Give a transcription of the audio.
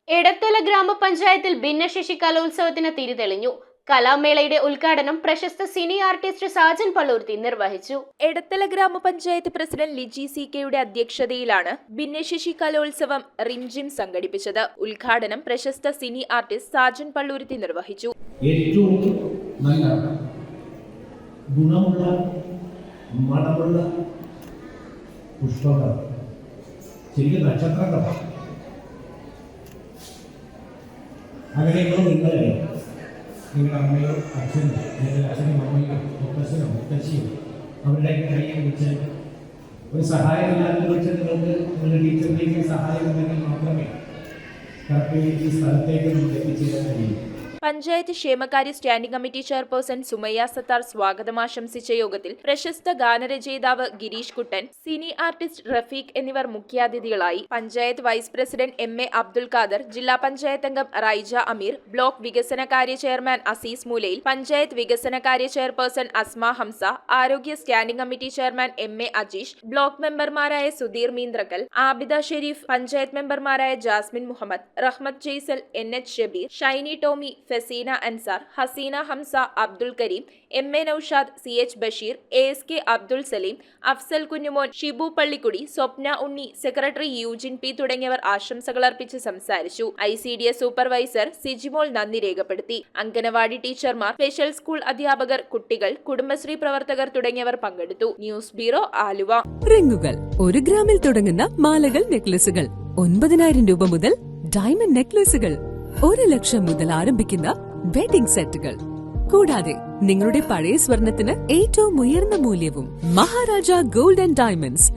എടത്തല ഗ്രാമപഞ്ചായത്തിൽ ഭിന്നശേഷി കലോത്സവത്തിന് തിരിതെളിഞ്ഞു. കലാമേളയുടെ ഉദ്ഘാടനം പ്രശസ്ത സിനി ആർട്ടിസ്റ്റ് സാജൻ പള്ളൂർത്തി നിർവഹിച്ചു. എടത്തല ഗ്രാമപഞ്ചായത്ത് പ്രസിഡന്റ് ലിജി CK അധ്യക്ഷതയിലാണ് ഭിന്നശേഷി കലോത്സവം റിംജിം സംഘടിപ്പിച്ചത്. ഉദ്ഘാടനം പ്രശസ്ത സിനി ആർട്ടിസ്റ്റ് സാജൻ പള്ളൂർത്തി നിർവഹിച്ചു. ഏറ്റവും നല്ല ഗുണമുള്ള മണമുള്ള പുഷ്പങ്ങൾ, ശരിക്കും നക്ഷത്രങ്ങളാണ്. അങ്ങനെയുള്ള നിങ്ങളുടെ അമ്മയോ അച്ഛനും അല്ലെങ്കിൽ അച്ഛനും അമ്മയോ മുത്തശ്ശനോ മുത്തശ്ശിയോ അവരുടെ കയ്യിൽ വെച്ച് ഒരു സഹായമില്ലാതെ വെച്ച് നിങ്ങൾക്ക് നിങ്ങളുടെ ടീച്ചറിലേക്ക് സഹായം ഉണ്ടെങ്കിൽ മാത്രമേ കറക്റ്റ് ഈ സ്ഥലത്തേക്ക് നമുക്ക് എത്തിച്ചേരാൻ കഴിയൂ. പഞ്ചായത്ത് ക്ഷേമകാര്യ standing committee chairperson Sumayya Sathar സ്വാഗതം ആശംസിച്ച യോഗത്തിൽ പ്രശസ്ത ഗാനരചയിതാവ് ഗിരീഷ് കുട്ടൻ, സിനി ആർട്ടിസ്റ്റ് റഫീഖ് എന്നിവർ മുഖ്യാതിഥികളായി. Panchayat vice president MA Abdul Khader, ജില്ലാ പഞ്ചായത്ത് അംഗം റൈജ അമീർ, ബ്ലോക്ക് വികസനകാര്യ ചെയർമാൻ അസീസ് മൂലയിൽ, പഞ്ചായത്ത് വികസനകാര്യ ചെയർപേഴ്സൺ അസ്മ ഹംസ, ആരോഗ്യ standing committee chairman MA Ajeesh, block മെമ്പർമാരായ സുധീർ മീന്ത്രക്കൽ, ആബിദ ഷെരീഫ്, പഞ്ചായത്ത് മെമ്പർമാരായ Jasmin Muhammad, Rahmath Jaisal, NH Shabeer, Shiny Tomy, Faseena Ansar, Haseena Hamsa, Abdul Kareem, MA Noushad, CH Basheer, ASK Abdul Saleem, Afsal Kunjumon, Shibu Pallikkudi, Swapna Unni, secretary Eugene P തുടങ്ങിയവർ ആശംസകൾ അർപ്പിച്ച് സംസാരിച്ചു. ICDS സൂപ്പർവൈസർ സിജിമോൾ നന്ദി രേഖപ്പെടുത്തി. അംഗനവാടി ടീച്ചർമാർ, സ്പെഷ്യൽ സ്കൂൾ അധ്യാപകർ, കുട്ടികൾ, കുടുംബശ്രീ പ്രവർത്തകർ തുടങ്ങിയവർ പങ്കെടുത്തു. News bureau, Aluva. റിങ്ങുകൾ 1 ഗ്രാമിൽ തുടങ്ങുന്ന മാലകൾ, നെക്ലസുകൾ 9,000 രൂപ മുതൽ ഡയമണ്ട് നെക്ലസുകൾ 1 ലക്ഷം മുതൽ ആരംഭിക്കുന്ന വെഡിംഗ് സെറ്റുകൾ, കൂടാതെ നിങ്ങളുടെ പഴയ സ്വർണത്തിന് ഏറ്റവും ഉയർന്ന മൂല്യവും. Maharaja gold and diamonds,